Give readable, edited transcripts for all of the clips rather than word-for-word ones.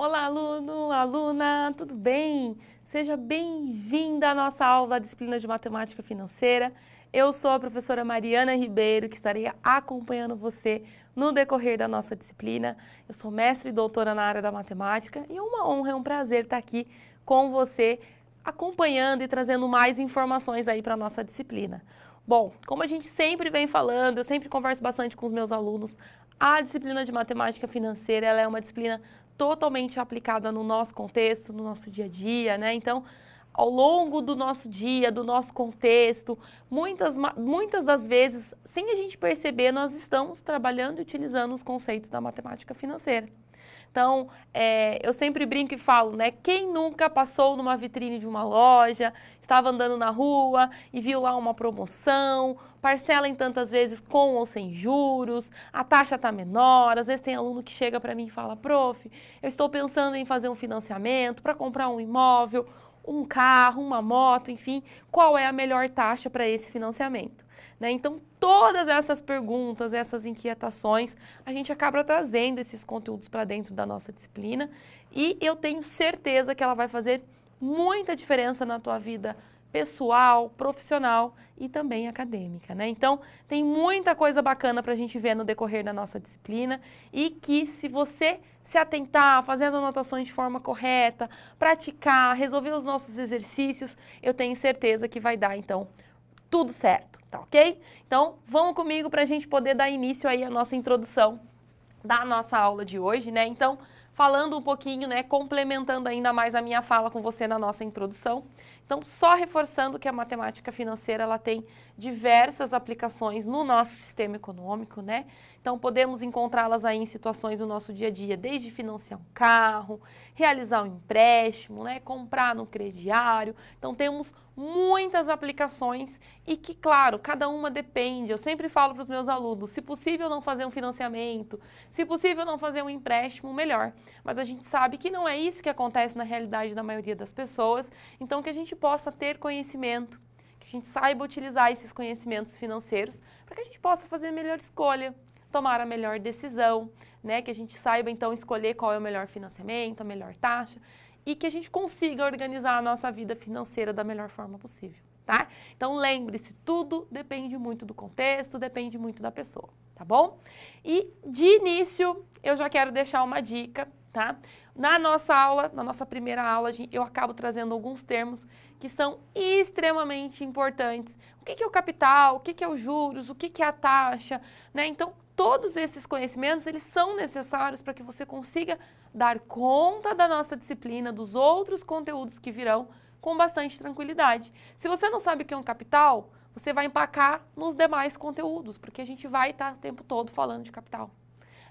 Olá, aluno, aluna, tudo bem? Seja bem-vinda à nossa aula da disciplina de Matemática Financeira. Eu sou a professora Mariana Ribeiro, que estarei acompanhando você no decorrer da nossa disciplina. Eu sou mestre e doutora na área da matemática e é uma honra, é um prazer estar aqui com você, acompanhando e trazendo mais informações aí para a nossa disciplina. Bom, como a gente sempre vem falando, eu sempre converso bastante com os meus alunos, a disciplina de Matemática Financeira, ela é uma disciplina totalmente aplicada no nosso contexto, no nosso dia a dia, né? Então, ao longo do nosso dia, do nosso contexto, muitas das vezes, sem a gente perceber, nós estamos trabalhando e utilizando os conceitos da matemática financeira. Então, eu sempre brinco e falo, né? Quem nunca passou numa vitrine de uma loja, estava andando na rua e viu lá uma promoção, parcela em tantas vezes com ou sem juros, a taxa está menor, às vezes tem aluno que chega para mim e fala, prof, eu estou pensando em fazer um financiamento para comprar um imóvel, um carro, uma moto, enfim, qual é a melhor taxa para esse financiamento? Né? Então, todas essas perguntas, essas inquietações, a gente acaba trazendo esses conteúdos para dentro da nossa disciplina e eu tenho certeza que ela vai fazer muita diferença na tua vida pessoal, profissional e também acadêmica, né? Então, tem muita coisa bacana para a gente ver no decorrer da nossa disciplina e que se você se atentar, fazendo anotações de forma correta, praticar, resolver os nossos exercícios, eu tenho certeza que vai dar, então, tudo certo, tá ok? Então, vamos comigo para a gente poder dar início aí à nossa introdução da nossa aula de hoje, né? Então, falando um pouquinho, né, complementando ainda mais a minha fala com você na nossa introdução. Então, só reforçando que a matemática financeira, ela tem diversas aplicações no nosso sistema econômico, né? Então, podemos encontrá-las aí em situações do nosso dia a dia, desde financiar um carro, realizar um empréstimo, né, comprar no crediário. Então, temos muitas aplicações e que, claro, cada uma depende. Eu sempre falo para os meus alunos, se possível não fazer um financiamento, se possível não fazer um empréstimo, melhor. Mas a gente sabe que não é isso que acontece na realidade da maioria das pessoas, então que a gente possa ter conhecimento, que a gente saiba utilizar esses conhecimentos financeiros para que a gente possa fazer a melhor escolha, tomar a melhor decisão, né? Que a gente saiba então escolher qual é o melhor financiamento, a melhor taxa e que a gente consiga organizar a nossa vida financeira da melhor forma possível, tá? Então lembre-se, tudo depende muito do contexto, depende muito da pessoa, tá bom? E de início, eu já quero deixar uma dica, tá? Na nossa aula, na nossa primeira aula, eu acabo trazendo alguns termos que são extremamente importantes. O que é o capital, o que é os juros, o que é a taxa, né? Então, todos esses conhecimentos, eles são necessários para que você consiga dar conta da nossa disciplina, dos outros conteúdos que virão, com bastante tranquilidade. Se você não sabe o que é um capital, você vai empacar nos demais conteúdos, porque a gente vai estar o tempo todo falando de capital.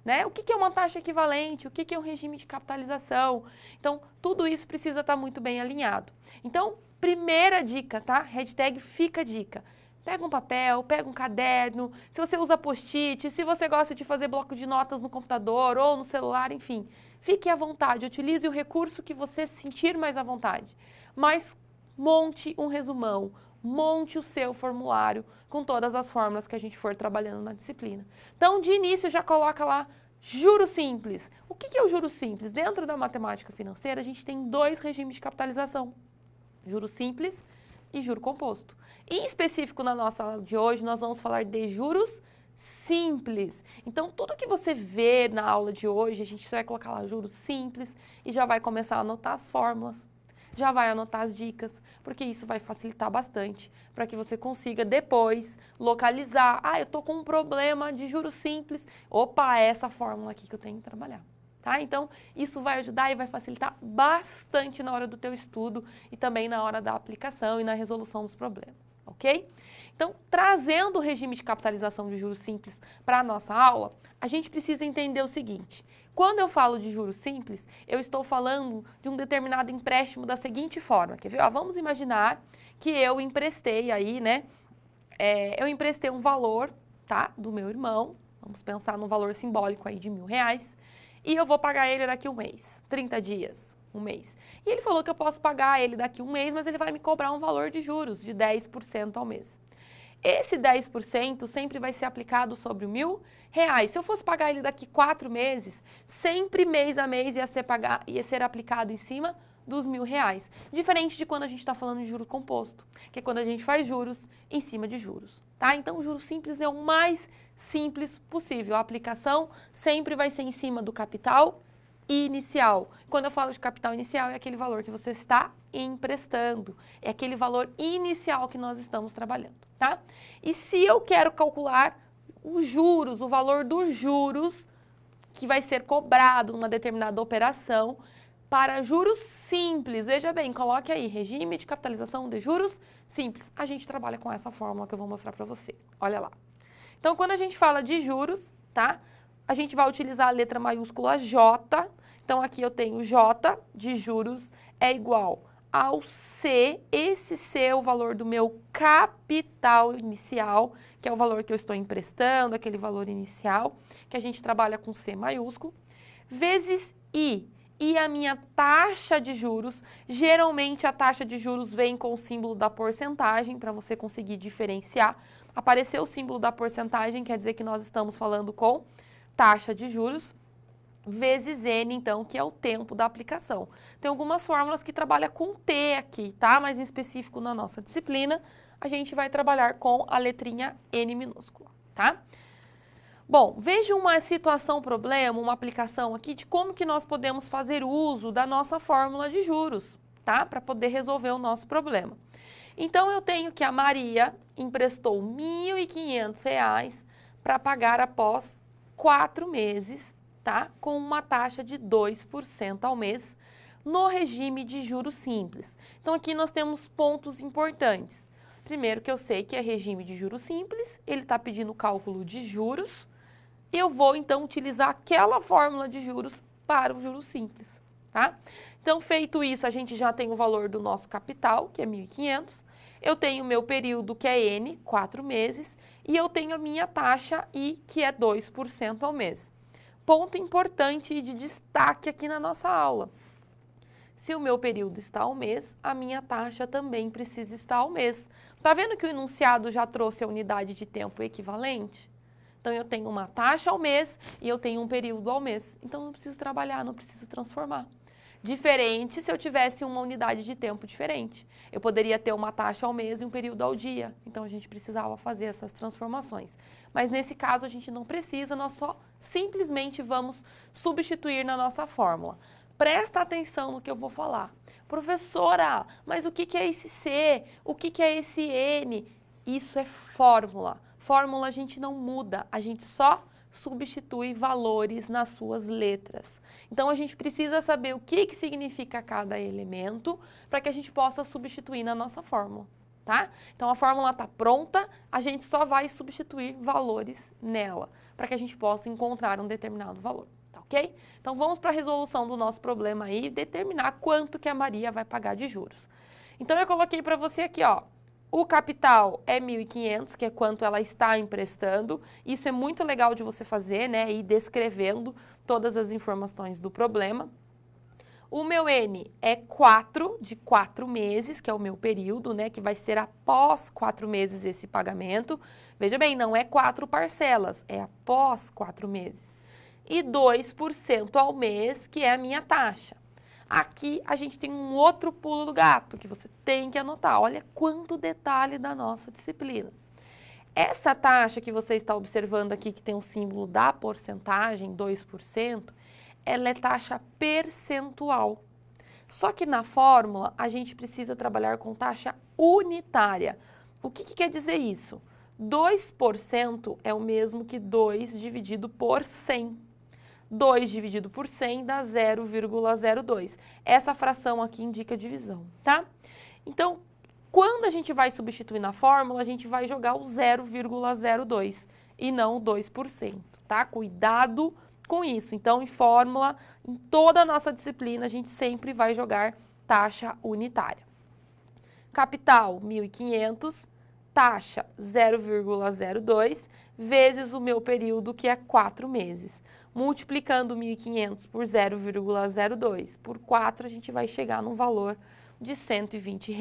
Né? O que é uma taxa equivalente? O que é um regime de capitalização? Então, tudo isso precisa estar muito bem alinhado. Então, primeira dica, tá? Hashtag fica dica. Pega um papel, pega um caderno, se você usa post-it, se você gosta de fazer bloco de notas no computador ou no celular, enfim, fique à vontade, utilize o recurso que você sentir mais à vontade. Mas monte um resumão, monte o seu formulário com todas as fórmulas que a gente for trabalhando na disciplina. Então, de início, já coloca lá juro simples. O que é o juro simples? Dentro da matemática financeira, a gente tem dois regimes de capitalização, juro simples e juro composto. Em específico, na nossa aula de hoje, nós vamos falar de juros simples. Então, tudo que você vê na aula de hoje, a gente vai colocar lá juros simples e já vai começar a anotar as fórmulas, já vai anotar as dicas, porque isso vai facilitar bastante para que você consiga depois localizar. Ah, eu estou com um problema de juros simples. Opa, é essa fórmula aqui que eu tenho que trabalhar. Tá? Então, isso vai ajudar e vai facilitar bastante na hora do teu estudo e também na hora da aplicação e na resolução dos problemas, ok? Então, trazendo o regime de capitalização de juros simples para a nossa aula, a gente precisa entender o seguinte. Quando eu falo de juros simples, eu estou falando de um determinado empréstimo da seguinte forma. Quer ver? Ó, vamos imaginar que eu emprestei aí, né? Eu emprestei um valor, tá? Do meu irmão. Vamos pensar num valor simbólico aí de R$1.000. E eu vou pagar ele daqui um mês, 30 dias, um mês. E ele falou que eu posso pagar ele daqui um mês, mas ele vai me cobrar um valor de juros de 10% ao mês. Esse 10% sempre vai ser aplicado sobre o R$ 1.000. Se eu fosse pagar ele daqui 4 meses, sempre mês a mês ia ser aplicado em cima dos R$ 1.000. Diferente de quando a gente está falando de juros composto, que é quando a gente faz juros em cima de juros, tá? Então, o juro simples é o mais simples possível. A aplicação sempre vai ser em cima do capital inicial. Quando eu falo de capital inicial, é aquele valor que você está emprestando. É aquele valor inicial que nós estamos trabalhando, tá? E se eu quero calcular os juros, o valor dos juros que vai ser cobrado numa determinada operação para juros simples, veja bem, coloque aí, regime de capitalização de juros simples. A gente trabalha com essa fórmula que eu vou mostrar para você. Olha lá. Então, quando a gente fala de juros, tá? A gente vai utilizar a letra maiúscula J. Então, aqui eu tenho J de juros é igual ao C. Esse C é o valor do meu capital inicial, que é o valor que eu estou emprestando, aquele valor inicial, que a gente trabalha com C maiúsculo, vezes I. E a minha taxa de juros, geralmente a taxa de juros vem com o símbolo da porcentagem, para você conseguir diferenciar. Apareceu o símbolo da porcentagem, quer dizer que nós estamos falando com taxa de juros, vezes N, então, que é o tempo da aplicação. Tem algumas fórmulas que trabalham com T aqui, tá? Mas em específico na nossa disciplina, a gente vai trabalhar com a letrinha N minúscula, tá? Bom, veja uma situação, problema, uma aplicação aqui de como que nós podemos fazer uso da nossa fórmula de juros, tá? Para poder resolver o nosso problema. Então, eu tenho que a Maria emprestou R$ 1.500 para pagar após 4 meses, tá? Com uma taxa de 2% ao mês no regime de juros simples. Então, aqui nós temos pontos importantes. Primeiro que eu sei que é regime de juros simples, ele está pedindo cálculo de juros, eu vou, então, utilizar aquela fórmula de juros para o juros simples, tá? Então, feito isso, a gente já tem o valor do nosso capital, que é 1.500, eu tenho o meu período, que é N, 4 meses, e eu tenho a minha taxa I, que é 2% ao mês. Ponto importante e de destaque aqui na nossa aula. Se o meu período está ao mês, a minha taxa também precisa estar ao mês. Tá vendo que o enunciado já trouxe a unidade de tempo equivalente? Então, eu tenho uma taxa ao mês e eu tenho um período ao mês. Então, eu não preciso trabalhar, não preciso transformar. Diferente se eu tivesse uma unidade de tempo diferente. Eu poderia ter uma taxa ao mês e um período ao dia. Então, a gente precisava fazer essas transformações. Mas, nesse caso, a gente não precisa, nós só simplesmente vamos substituir na nossa fórmula. Presta atenção no que eu vou falar. Professora, mas o que é esse C? O que é esse N? Isso é fórmula. Fórmula a gente não muda, a gente só substitui valores nas suas letras. Então, a gente precisa saber o que significa cada elemento para que a gente possa substituir na nossa fórmula, tá? Então, a fórmula está pronta, a gente só vai substituir valores nela para que a gente possa encontrar um determinado valor, tá ok? Então, vamos para a resolução do nosso problema aí e determinar quanto que a Maria vai pagar de juros. Então, eu coloquei para você aqui, ó. O capital é 1.500, que é quanto ela está emprestando. Isso é muito legal de você fazer, né? Ir descrevendo todas as informações do problema. O meu N é 4, de 4 meses, que é o meu período, né? Que vai ser após 4 meses esse pagamento. Veja bem, não é 4 parcelas, é após 4 meses. E 2% ao mês, que é a minha taxa. Aqui a gente tem um outro pulo do gato que você tem que anotar. Olha quanto detalhe da nossa disciplina. Essa taxa que você está observando aqui, que tem o símbolo da porcentagem, 2%, ela é taxa percentual. Só que na fórmula a gente precisa trabalhar com taxa unitária. O que quer dizer isso? 2% é o mesmo que 2 dividido por 100. 2 dividido por 100 dá 0,02. Essa fração aqui indica divisão, tá? Então, quando a gente vai substituir na fórmula, a gente vai jogar o 0,02 e não o 2%, tá? Cuidado com isso. Então, em fórmula, em toda a nossa disciplina, a gente sempre vai jogar taxa unitária. Capital, 1.500, taxa 0,02, vezes o meu período, que é 4 meses. Multiplicando 1.500 por 0,02 por 4, a gente vai chegar num valor de R$ 120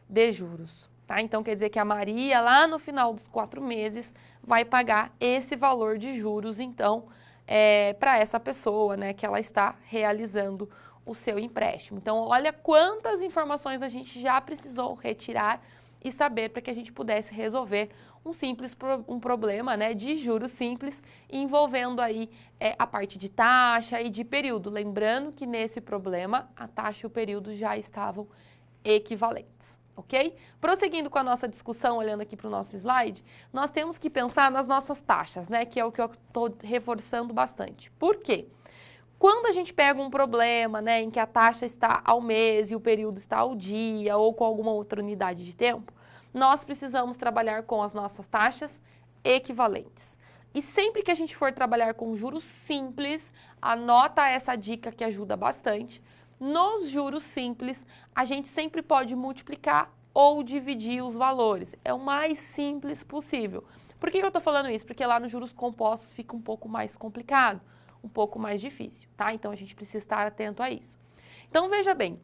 de juros. tá? Então, quer dizer que a Maria, lá no final dos 4 meses, vai pagar esse valor de juros, então, para essa pessoa, né, que ela está realizando o seu empréstimo. Então, olha quantas informações a gente já precisou retirar e saber para que a gente pudesse resolver um problema, né, de juros simples, envolvendo aí a parte de taxa e de período. Lembrando que nesse problema, a taxa e o período já estavam equivalentes. Ok? Prosseguindo com a nossa discussão, olhando aqui para o nosso slide, nós temos que pensar nas nossas taxas, né? Que é o que eu estou reforçando bastante. Por quê? Quando a gente pega um problema, né, em que a taxa está ao mês e o período está ao dia ou com alguma outra unidade de tempo, nós precisamos trabalhar com as nossas taxas equivalentes. E sempre que a gente for trabalhar com juros simples, anota essa dica que ajuda bastante. Nos juros simples, a gente sempre pode multiplicar ou dividir os valores. É o mais simples possível. Por que eu estou falando isso? Porque lá nos juros compostos fica um pouco mais complicado, um pouco mais difícil, tá? Então, a gente precisa estar atento a isso. Então, veja bem,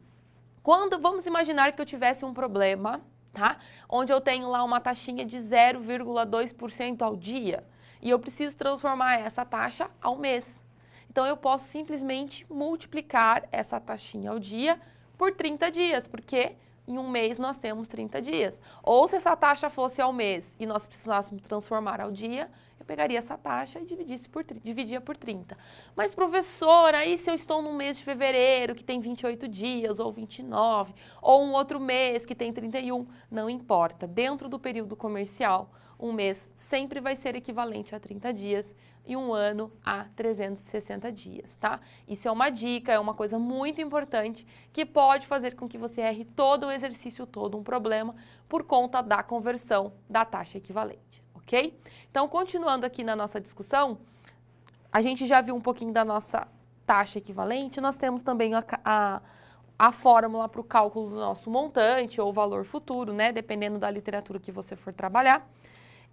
vamos imaginar que eu tivesse um problema, tá? Onde eu tenho lá uma taxinha de 0,2% ao dia e eu preciso transformar essa taxa ao mês. Então, eu posso simplesmente multiplicar essa taxinha ao dia por 30 dias, porque em um mês nós temos 30 dias. Ou se essa taxa fosse ao mês e nós precisássemos transformar ao dia, eu pegaria essa taxa e dividia por 30. Mas, professora, aí se eu estou no mês de fevereiro, que tem 28 dias, ou 29, ou um outro mês que tem 31, não importa. Dentro do período comercial, um mês sempre vai ser equivalente a 30 dias e um ano a 360 dias, tá? Isso é uma dica, é uma coisa muito importante que pode fazer com que você erre todo o exercício, todo um problema, por conta da conversão da taxa equivalente, ok? Então, continuando aqui na nossa discussão, a gente já viu um pouquinho da nossa taxa equivalente, nós temos também a fórmula para o cálculo do nosso montante ou valor futuro, né? Dependendo da literatura que você for trabalhar.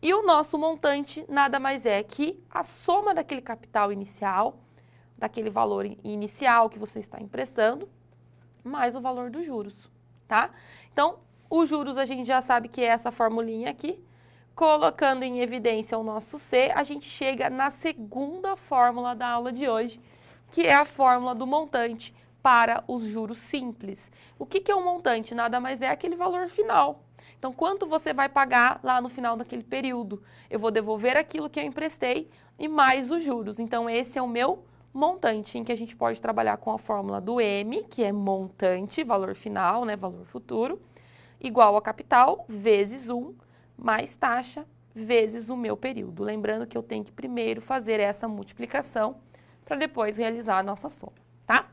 E o nosso montante nada mais é que a soma daquele capital inicial, daquele valor inicial que você está emprestando, mais o valor dos juros, tá? Então, os juros a gente já sabe que é essa formulinha aqui. Colocando em evidência o nosso C, a gente chega na segunda fórmula da aula de hoje, que é a fórmula do montante para os juros simples. O que é o montante? Nada mais é aquele valor final. Então, quanto você vai pagar lá no final daquele período? Eu vou devolver aquilo que eu emprestei e mais os juros. Então, esse é o meu montante, em que a gente pode trabalhar com a fórmula do M, que é montante, valor final, né, valor futuro, igual a capital, vezes 1, mais taxa, vezes o meu período. Lembrando que eu tenho que primeiro fazer essa multiplicação para depois realizar a nossa soma, tá?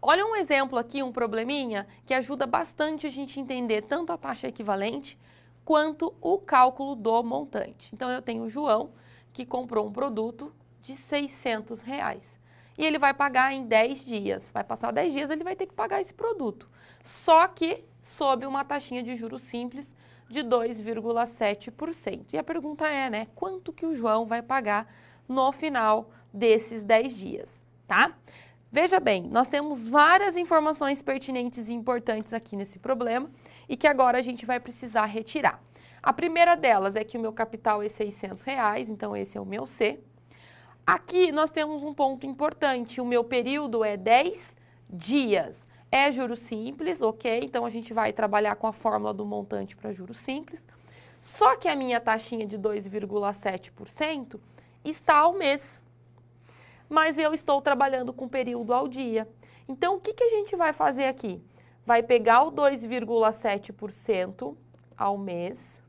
Olha um exemplo aqui, um probleminha, que ajuda bastante a gente entender tanto a taxa equivalente quanto o cálculo do montante. Então, eu tenho o João, que comprou um produto de R$600. E ele vai pagar em 10 dias. Vai passar 10 dias, ele vai ter que pagar esse produto. Só que sob uma taxinha de juros simples de 2,7%. E a pergunta é, né, quanto que o João vai pagar no final desses 10 dias, tá? Veja bem, nós temos várias informações pertinentes e importantes aqui nesse problema e que agora a gente vai precisar retirar. A primeira delas é que o meu capital é R$600, então esse é o meu C. Aqui nós temos um ponto importante, o meu período é 10 dias. É juros simples, ok? Então a gente vai trabalhar com a fórmula do montante para juros simples. Só que a minha taxinha de 2,7% está ao mês. Mas eu estou trabalhando com período ao dia. Então, o que a gente vai fazer aqui? Vai pegar o 2,7% ao mês,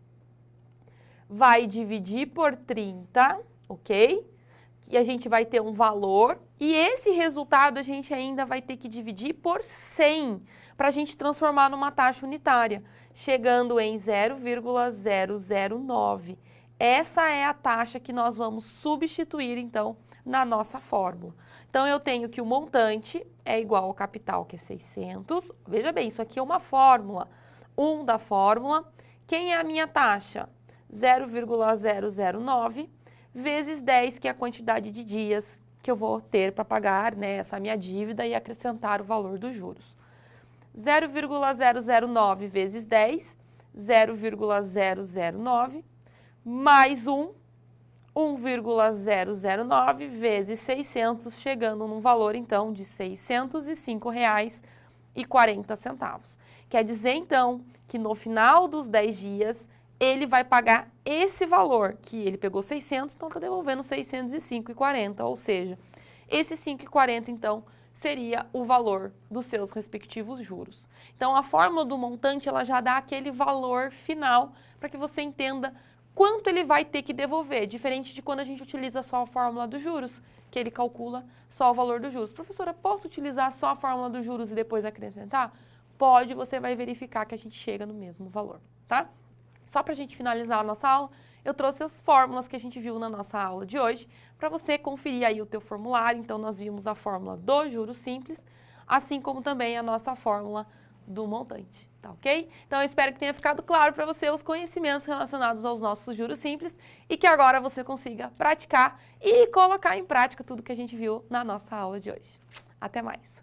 vai dividir por 30, ok? E a gente vai ter um valor, e esse resultado a gente ainda vai ter que dividir por 100, para a gente transformar numa taxa unitária, chegando em 0,009. Essa é a taxa que nós vamos substituir, então, na nossa fórmula. Então, eu tenho que o montante é igual ao capital, que é 600. Veja bem, isso aqui é uma fórmula. 1 da fórmula. Quem é a minha taxa? 0,009 vezes 10, que é a quantidade de dias que eu vou ter para pagar, né, essa minha dívida e acrescentar o valor dos juros. 0,009 vezes 10 0,009 mais 1,009 vezes 600, chegando num valor, então, de R$ 605,40. Quer dizer, então, que no final dos 10 dias, ele vai pagar esse valor, que ele pegou 600, então está devolvendo 605,40, ou seja, esse 5,40, então, seria o valor dos seus respectivos juros. Então, a fórmula do montante, ela já dá aquele valor final para que você entenda quanto ele vai ter que devolver, diferente de quando a gente utiliza só a fórmula dos juros, que ele calcula só o valor dos juros. Professora, posso utilizar só a fórmula dos juros e depois acrescentar? Pode, você vai verificar que a gente chega no mesmo valor, tá? Só para a gente finalizar a nossa aula, eu trouxe as fórmulas que a gente viu na nossa aula de hoje, para você conferir aí o teu formulário. Então, nós vimos a fórmula do juros simples, assim como também a nossa fórmula do montante, tá ok? Então, eu espero que tenha ficado claro para você os conhecimentos relacionados aos nossos juros simples e que agora você consiga praticar e colocar em prática tudo que a gente viu na nossa aula de hoje. Até mais!